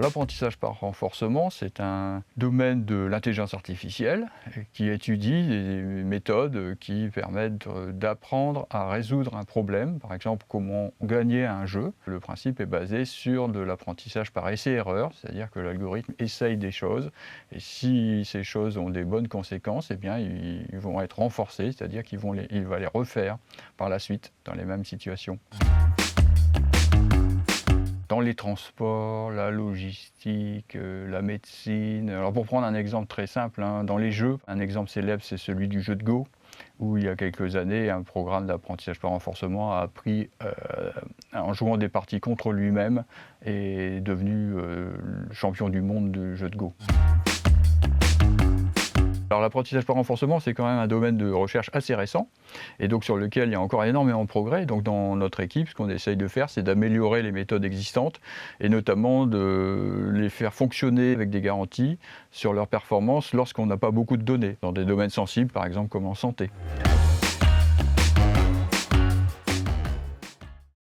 L'apprentissage par renforcement, c'est un domaine de l'intelligence artificielle qui étudie des méthodes qui permettent d'apprendre à résoudre un problème. Par exemple, comment gagner un jeu. Le principe est basé sur de l'apprentissage par essai-erreur, c'est-à-dire que l'algorithme essaye des choses et si ces choses ont des bonnes conséquences, eh bien, ils vont être renforcés, c'est-à-dire qu'il va les refaire par la suite dans les mêmes situations. Dans les transports, la logistique, la médecine. Alors pour prendre un exemple très simple, dans les jeux, un exemple célèbre c'est celui du jeu de Go, où il y a quelques années, un programme d'apprentissage par renforcement a appris, en jouant des parties contre lui-même, et est devenu champion du monde du jeu de Go. Alors l'apprentissage par renforcement, c'est quand même un domaine de recherche assez récent et donc sur lequel il y a encore énormément de progrès. Donc dans notre équipe, ce qu'on essaye de faire, c'est d'améliorer les méthodes existantes et notamment de les faire fonctionner avec des garanties sur leur performance lorsqu'on n'a pas beaucoup de données, dans des domaines sensibles par exemple comme en santé.